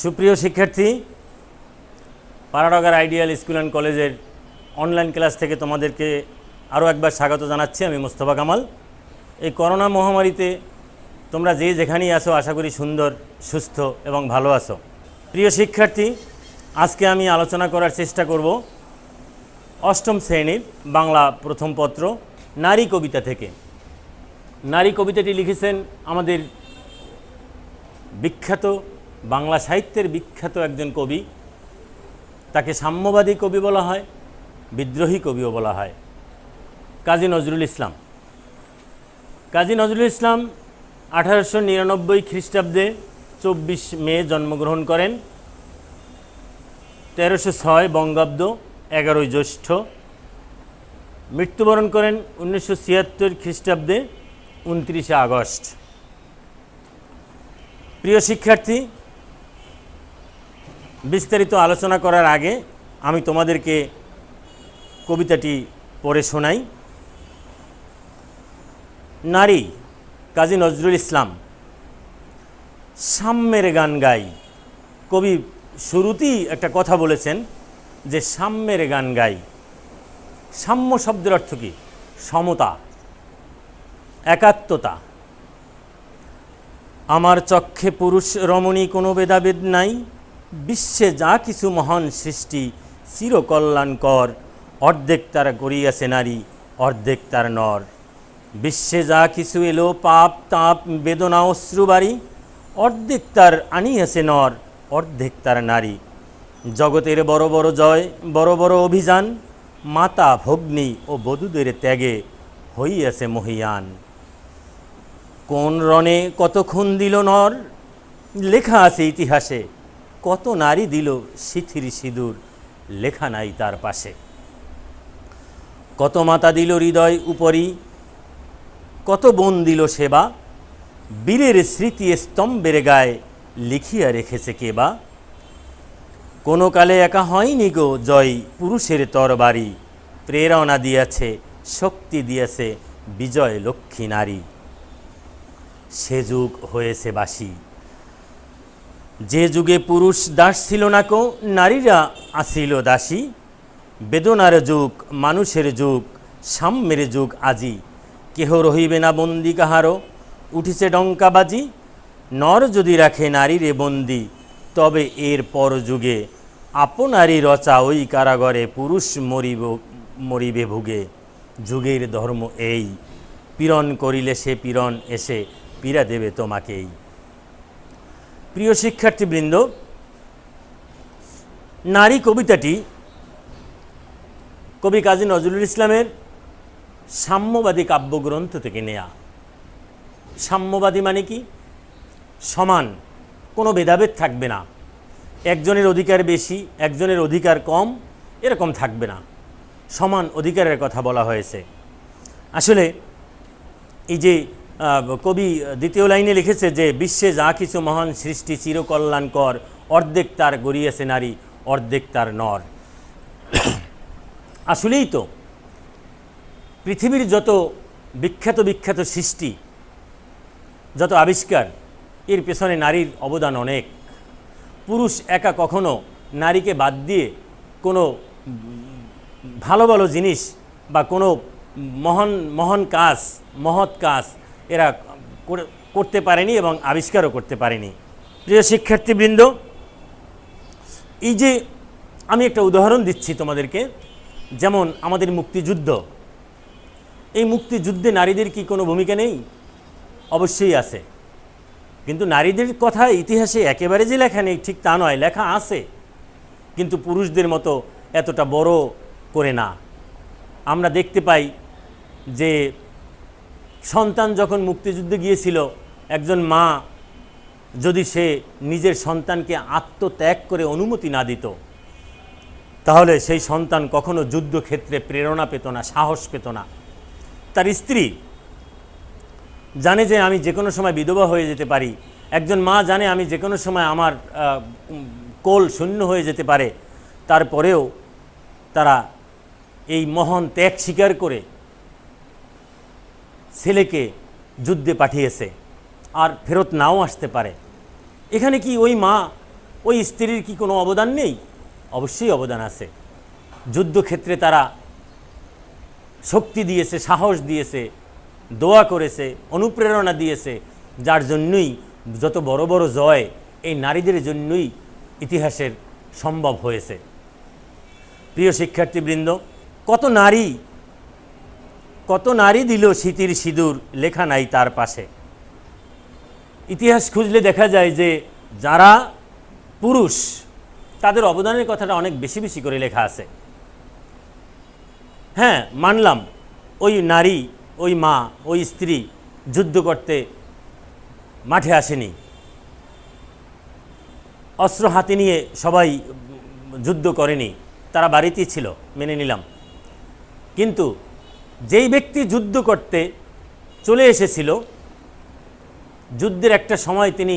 সুপ্রিয় শিক্ষার্থী, পাড়াডাঙ্গার ideal school and কলেজের অনলাইন ক্লাস থেকে তোমাদেরকে আরও একবার স্বাগত জানাচ্ছি। আমি মোস্তফা কামাল। এই করোনা মহামারীতে তোমরা যে যেখানেই আসো আশা করি সুন্দর, সুস্থ এবং ভালো আছো। প্রিয় শিক্ষার্থী, আজকে আমি আলোচনা করার চেষ্টা করব অষ্টম শ্রেণীর বাংলা প্রথম পত্র নারী কবিতা থেকে। নারী কবিতাটি লিখেছেন আমাদের বিখ্যাত বাংলা সাহিত্যের বিখ্যাত একজন কবি। তাকে সাম্যবাদী কবি বলা হয়, বিদ্রোহী কবিও বলা হয়, কাজী নজরুল ইসলাম। কাজী নজরুল ইসলাম 1899 খ্রিস্টাব্দে 24 মে জন্মগ্রহণ করেন, 1306 বঙ্গাব্দ 11 জ্যৈষ্ঠ। মৃত্যুবরণ করেন 1976 খ্রিস্টাব্দে 29 আগস্ট। প্রিয় শিক্ষার্থী, বিস্তারিত আলোচনা করার আগে আমি তোমাদেরকে কবিতাটি পড়ে শোনাই। নারী, কাজী নজরুল ইসলাম। সাম্যের গান গাই। কবি শুরুতেই একটা কথা বলেছেন যে সাম্যের গান গাই। সাম্য শব্দের অর্থ কী? সমতা, একাত্মতা। আমার চক্ষে পুরুষ রমণী কোনো ভেদাভেদ নাই, বিশ্বে যা কিছু মহান সৃষ্টি চিরকল্যাণকর, অর্ধেক তার করিয়াছে নারী, অর্ধেক তার নর। বিশ্বে যা কিছু এলো পাপ তাপ বেদনা অশ্রুবাড়ি, অর্ধেক তার আনিয়াছে নর, অর্ধেক তার নারী। জগতের বড় বড় জয়, বড় বড় অভিযান, মাতা ভগ্নী ও বধূদের ত্যাগে হইয়াছে মহীয়ান। কোন রণে কত খুন দিল নর, লেখা আছে ইতিহাসে, কত নারী দিল সিথির সিঁদুর, লেখা নাই তার পাশে। কত মাতা দিল হৃদয় উপরি, কত বোন দিল সেবা, বীরের স্মৃতি স্তম্ভের গায়ে লিখিয়া রেখেছে কেবা। কোনো কালে একা হয়নি গো জয় পুরুষের তরবারি, প্রেরণা দিয়াছে শক্তি দিয়েছে বিজয় লক্ষ্মী নারী। সে যুগ হয়েছে বাসি, যে যুগে পুরুষ দাস ছিল না কো, নারীরা আসিল দাসী। বেদনার যুগ, মানুষের যুগ, সাম্যের যুগ আজি, কেহ রহিবে না বন্দি কাহারও, উঠিছে ডঙ্কাবাজি। নর যদি রাখে নারীরে বন্দি, তবে এর পর যুগে আপনারই রচা ওই কারাগরে পুরুষ মরিবে ভুগে। যুগের ধর্ম এই, পীড়ন করিলে সে পীড়ন এসে পীড়া দেবে তোমাকেই। প্রিয় শিক্ষার্থীবৃন্দ, নারী কবিতাটি কবি কাজী নজরুল ইসলামের সাম্যবাদী কাব্যগ্রন্থ থেকে নেয়া। সাম্যবাদী মানে কি? সমান, কোনো ভেদাভেদ থাকবে না। একজনের অধিকার বেশি, একজনের অধিকার কম, এরকম থাকবে না। সমান অধিকারের কথা বলা হয়েছে। আসলে এই যে কবি দ্বিতীয় লাইনে লিখেছে যে বিশ্বে যা কিছু মহান সৃষ্টি চিরকল্যাণকর, অর্ধেক তার গড়িয়েছে নারী, অর্ধেক তার নর। আসলেই তো পৃথিবীর যত বিখ্যাত বিখ্যাত সৃষ্টি, যত আবিষ্কার, এর পেছনে নারীর অবদান অনেক। পুরুষ একা কখনো নারীকে বাদ দিয়ে কোনো ভালো ভালো জিনিস বা কোনো মহান মহান কাজ, মহৎ কাজ এরা করতে পারেনি এবং আবিষ্কারও করতে পারেনি। প্রিয় শিক্ষার্থীবৃন্দ, এই যে আমি একটা উদাহরণ দিচ্ছি তোমাদেরকে, যেমন আমাদের মুক্তিযুদ্ধ, এই মুক্তিযুদ্ধে নারীদের কি কোনো ভূমিকা নেই? অবশ্যই আছে। কিন্তু নারীদের কথা ইতিহাসে একেবারে যে লেখা নেই ঠিক তা নয়, লেখা আছে, কিন্তু পুরুষদের মতো এতটা বড় করে না। আমরা দেখতে পাই যে সন্তান যখন মুক্তিযুদ্ধে গিয়েছিল, একজন মা যদি সে নিজের সন্তানকে আত্মত্যাগ করে অনুমতি না দিত, তাহলে সেই সন্তান কখনো যুদ্ধক্ষেত্রে প্রেরণা পেত না, সাহস পেত না। তার স্ত্রী জানে যে আমি যে কোনো সময় বিধবা হয়ে যেতে পারি, একজন মা জানে আমি যে কোনো সময় আমার কোল শূন্য হয়ে যেতে পারে, তারপরেও তারা এই মহান ত্যাগ স্বীকার করে ছেলেকে যুদ্ধে পাঠিয়েছে, আর ফেরত নাও আসতে পারে। এখানে কি ওই মা ওই স্ত্রীর কি কোনো অবদান নেই? অবশ্যই অবদান আছে। যুদ্ধক্ষেত্রে তারা শক্তি দিয়েছে, সাহস দিয়েছে, দোয়া করেছে, অনুপ্রেরণা দিয়েছে, যার জন্যই যত বড় বড় জয় এই নারীদের জন্যই ইতিহাসের সম্ভব হয়েছে। প্রিয় শিক্ষার্থীবৃন্দ, কত নারী দিল স্মৃতির সিঁদুর, লেখা নাই তার পাশে। ইতিহাস খুঁজলে দেখা যায় যে যারা পুরুষ তাদের অবদানের কথাটা অনেক বেশি বেশি করে লেখা আছে। হ্যাঁ, মানলাম ওই নারী, ওই মা, ওই স্ত্রী যুদ্ধ করতে মাঠে আসেনি, অস্ত্র হাতে নিয়ে সবাই যুদ্ধ করেনি, তারা বাড়িতেই ছিল, মেনে নিলাম। কিন্তু যেই ব্যক্তি যুদ্ধ করতে চলে এসেছিল, যুদ্ধের একটা সময় তিনি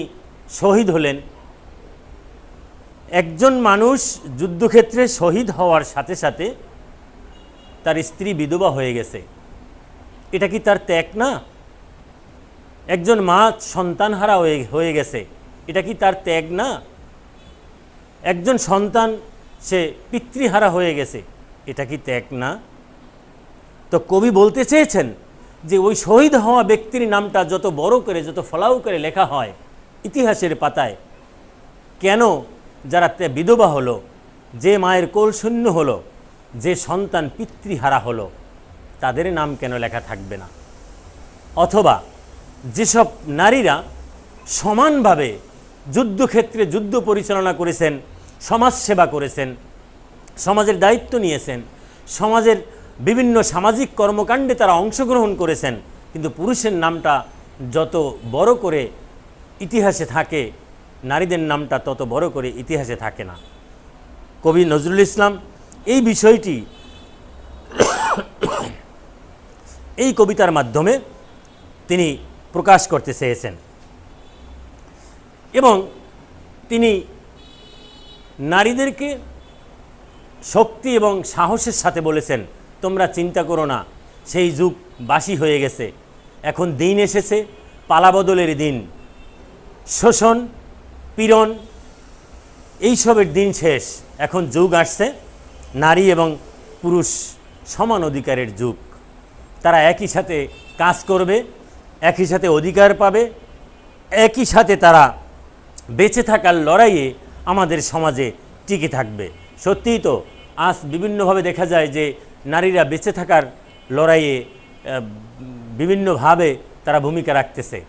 শহীদ হলেন। একজন মানুষ যুদ্ধক্ষেত্রে শহীদ হওয়ার সাথে সাথে তার স্ত্রী বিধবা হয়ে গেছে, এটা কি তার ত্যাগ না? একজন মা সন্তানহারা হয়ে গেছে, এটা কি তার ত্যাগ না? একজন সন্তান সে পিতৃহারা হয়ে গেছে, এটা কি ত্যাগ না? তো কবি বলতে চেয়েছেন যে ওই শহীদ হওয়া ব্যক্তির নামটা যত বড় করে, যত ফলাও করে লেখা হয় ইতিহাসের পাতায়, কেন যারা বিধবা হলো, যে মায়ের কোল শূন্য হলো, যে সন্তান পিতৃহারা হলো, তাদের নাম কেন লেখা থাকবে না? অথবা যেসব নারীরা সমানভাবে যুদ্ধক্ষেত্রে যুদ্ধ পরিচালনা করেছেন, সমাজসেবা করেছেন, সমাজের দায়িত্ব নিয়েছেন, সমাজের বিভিন্ন সামাজিক কর্মকাণ্ডে তারা অংশগ্রহণ করেছেন, কিন্তু পুরুষের নামটা যত বড় করে ইতিহাসে থাকে, নারীদের নামটা তত বড় করে ইতিহাসে থাকে না। কবি নজরুল ইসলাম এই বিষয়টি এই কবিতার মাধ্যমে তিনি প্রকাশ করতে চেয়েছেন এবং তিনি নারীদেরকে শক্তি এবং সাহসের সাথে বলেছেন, তোমরা চিন্তা করো না, সেই যুগ বাসি হয়ে গেছে, এখন দিন এসেছে পালাবদলের দিন, শোষণ পীড়ন এইসবের দিন শেষ, এখন যুগ আসছে নারী এবং পুরুষ সমান অধিকারের যুগ। তারা একই সাথে কাজ করবে, একই সাথে অধিকার পাবে, একই সাথে তারা বেঁচে থাকার লড়াইয়ে আমাদের সমাজে টিকে থাকবে। সত্যিই তো আজ বিভিন্নভাবে দেখা যায় যে নারীরা বেঁচে থাকার লড়াইয়ে বিভিন্নভাবে তারা ভূমিকা রাখতেছে।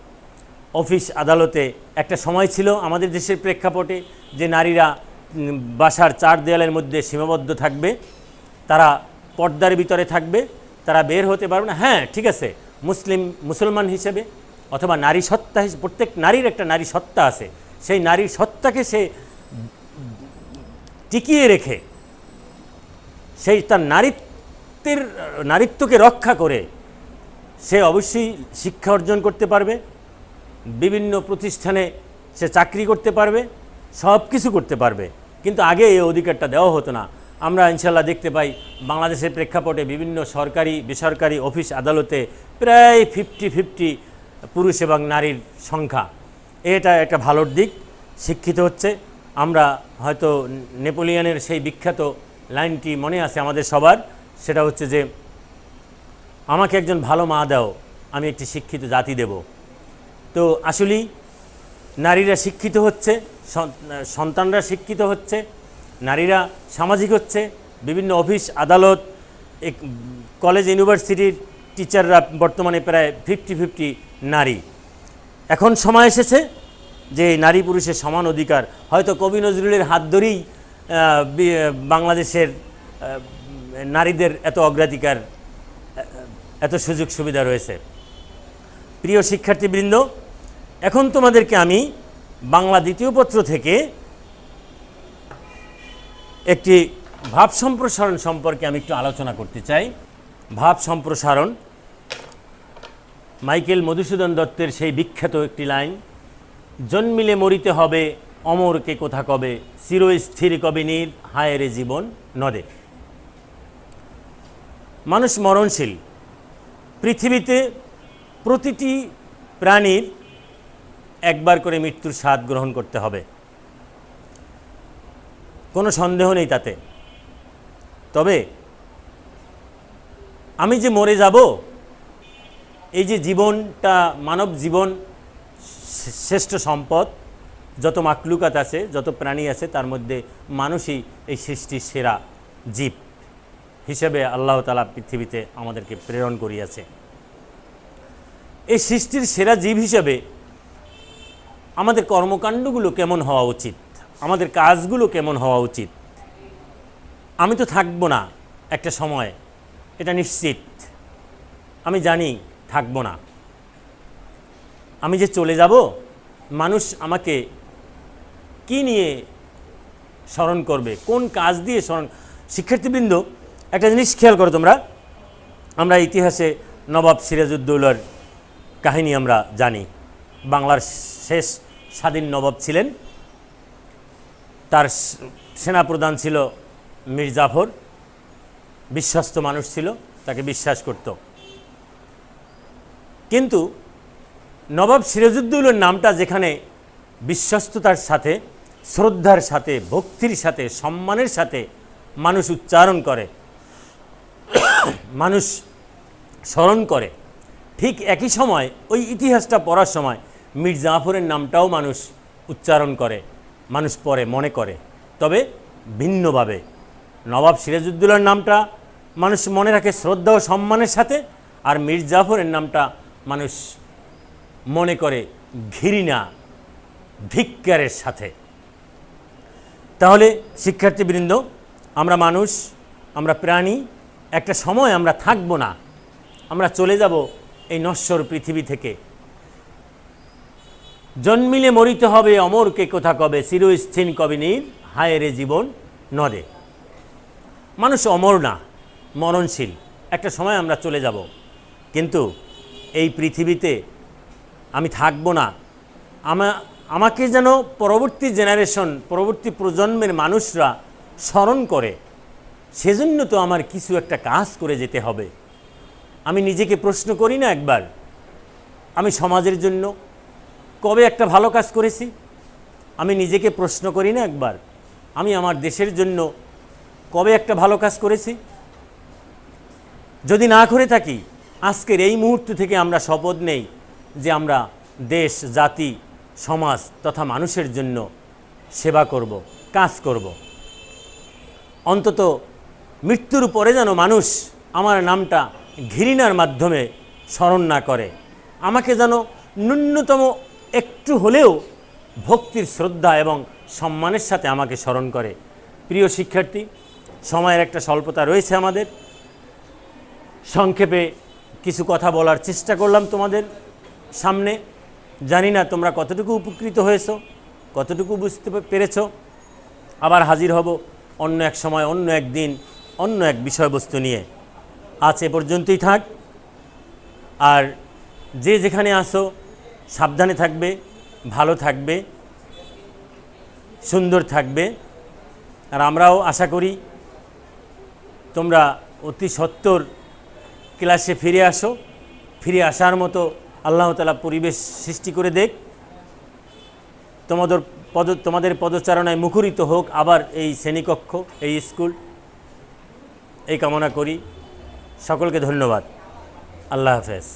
অফিস আদালতে একটা সময় ছিল আমাদের দেশের প্রেক্ষাপটে যে নারীরা বাসার চার দেয়ালের মধ্যে সীমাবদ্ধ থাকবে, তারা পর্দার ভিতরে থাকবে, তারা বের হতে পারবে না। হ্যাঁ, ঠিক আছে, মুসলমান হিসেবে অথবা নারী সত্তা হিসেবে প্রত্যেক নারীর একটা নারী সত্তা আছে, সেই নারীর সত্তাকে সে টিকিয়ে রেখে সেই তার নারীত্বকে রক্ষা করে সে অবশ্যই শিক্ষা অর্জন করতে পারবে, বিভিন্ন প্রতিষ্ঠানে সে চাকরি করতে পারবে, সব কিছু করতে পারবে। কিন্তু আগে এই অধিকারটা দেওয়া হতো না। আমরা ইনশাল্লাহ দেখতে পাই বাংলাদেশের প্রেক্ষাপটে বিভিন্ন সরকারি বেসরকারি অফিস আদালতে প্রায় 50-50 পুরুষ এবং নারীর সংখ্যা। এটা একটা ভালোর দিক, শিক্ষিত হচ্ছে। আমরা হয়তো নেপোলিয়নের সেই বিখ্যাত লাইনটি মনে আছে আমাদের সবার, সেটা হচ্ছে যে আমাকে একজন ভালো মা দাও, আমি একটি শিক্ষিত জাতি দেব। তো আসলেই নারীরা শিক্ষিত হচ্ছে, সন্তানরা শিক্ষিত হচ্ছে, নারীরা সামাজিক হচ্ছে, বিভিন্ন অফিস আদালত কলেজ ইউনিভার্সিটির টিচাররা বর্তমানে প্রায় 50-50 নারী। এখন সময় এসেছে যে নারী পুরুষের সমান অধিকার। হয়তো কবি নজরুলের হাত ধরেই বাংলাদেশের নারীদের এত অগ্রাধিকার, এত সুযোগ সুবিধা রয়েছে। প্রিয় শিক্ষার্থীবৃন্দ, এখন তোমাদেরকে আমি বাংলা দ্বিতীয় পত্র থেকে একটি ভাব সম্প্রসারণ সম্পর্কে আমি একটু আলোচনা করতে চাই। ভাব সম্প্রসারণ মাইকেল মধুসূদন দত্তের সেই বিখ্যাত একটি লাইন, জন্মিলে মরিতে হবে অমরকে কোথা কবে, চিরস্থির কবে নীর হায়রে জীবন নদে। মানুষ মরণশীল, পৃথিবীতে প্রতিটি প্রাণীর একবার করে মৃত্যুর স্বাদ গ্রহণ করতে হবে। কোনো সন্দেহ নেই তাতে। তবে আমি যে মরে যাব, এই যে জীবনটা, মানব জীবন শ্রেষ্ঠ সম্পদ, যত মাকলুকাত আছে, যত প্রাণী আছে, তার মধ্যে মানুষই এই সৃষ্টির সেরা জীব হিসেবে আল্লাহ তাআলা পৃথিবীতে আমাদেরকে প্রেরণ করিয়াছে। এই সৃষ্টির সেরা জীব হিসেবে আমাদের কর্মকাণ্ডগুলো কেমন হওয়া উচিত, আমাদের কাজগুলো কেমন হওয়া উচিত। আমি তো থাকবো না একটা সময়, এটা নিশ্চিত। আমি জানি থাকবো না। আমি যে চলে যাব, মানুষ আমাকে কি নিয়ে স্মরণ করবে, কোন কাজ দিয়ে স্মরণ। শিক্ষার্থীবৃন্দ, একটা জিনিস খেয়াল করো তোমরা। আমরা ইতিহাসে নবাব সিরাজউদ্দৌলার কাহিনী আমরা জানি। বাংলার শেষ স্বাধীন নবাব ছিলেন। তার সেনাপ্রধান ছিল মীর জাফর। বিশ্বস্ত মানুষ ছিল, তাকে বিশ্বাস করত। কিন্তু নবাব সিরাজউদ্দৌলার নামটা যেখানে বিশ্বস্ততার সাথে, শ্রদ্ধার সাথে, ভক্তির সাথে, সম্মানের সাথে মানুষ উচ্চারণ করে, মানুষ স্মরণ করে, ঠিক একই সময় ওই ইতিহাসটা পড়ার সময় মীর জাফরের নামটাও মানুষ উচ্চারণ করে, মানুষ পড়ে, মনে করে, তবে ভিন্নভাবে। নবাব সিরাজউদ্দৌলার নামটা মানুষ মনে রাখে শ্রদ্ধা ও সম্মানের সাথে, আর মীর জাফরের নামটা মানুষ মনে করে ঘৃণা, ধিক্কারের সাথে। তাহলে শিক্ষার্থীবৃন্দ, আমরা মানুষ, আমরা প্রাণী, একটা সময় আমরা থাকবো না, আমরা চলে যাব এই নশ্বর পৃথিবী থেকে। জন্মিলে মরিতে হবে, অমরকে কোথা কবে, চিরস্থিন কবে নীর, হায় রে জীবন নদে। মানুষ অমর না, মরণশীল। একটা সময় আমরা চলে যাব, কিন্তু এই পৃথিবীতে আমি থাকবো না। আমাকে যেন পরবর্তী জেনারেশন, পরবর্তী প্রজন্মের মানুষরা স্মরণ করে, সেজন্য তো আমার কিছু একটা কাজ করে যেতে হবে। আমি নিজেকে প্রশ্ন করি না একবার, আমি সমাজের জন্য কবে একটা ভালো কাজ করেছি? আমি নিজেকে প্রশ্ন করি না একবার, আমি আমার দেশের জন্য কবে একটা ভালো কাজ করেছি? যদি না করে থাকি, আজকের এই মুহূর্ত থেকে আমরা শপথ নেই যে আমরা দেশ, জাতি, সমাজ তথা মানুষের জন্য সেবা করব, কাজ করব। অন্তত মৃত্যুর পরে যেন মানুষ আমার নামটা ঘৃণার মাধ্যমে স্মরণ না করে, আমাকে যেন ন্যূনতম একটু হলেও ভক্তির, শ্রদ্ধা এবং সম্মানের সাথে আমাকে স্মরণ করে। প্রিয় শিক্ষার্থী, সময়ের একটা স্বল্পতা রয়েছে আমাদের। সংক্ষেপে কিছু কথা বলার চেষ্টা করলাম তোমাদের সামনে। জানি না তোমরা কতটুকু উপকৃত হয়েছো, কতটুকু বুঝতে পেরেছো। আবার হাজির হব অন্য এক সময়, অন্য এক দিন, অন্য এক বিষয়বস্তু নিয়ে। আজ এ পর্যন্তই থাক। আর যে যেখানে আসো সাবধানে থাকবে, ভালো থাকবে, সুন্দর থাকবে। আর আমরাও আশা করি তোমরা অতি সত্বর ক্লাসে ফিরে আসো। ফিরে আসার মতো আল্লাহ তাআলা পরিবেশ সৃষ্টি করে দেখ। তোমাদের পদচারণায় মুখরিত হোক আবার এই শ্রেণীকক্ষ, এই স্কুল, এই কামনা করি। সকলকে ধন্যবাদ। আল্লাহ হাফেজ।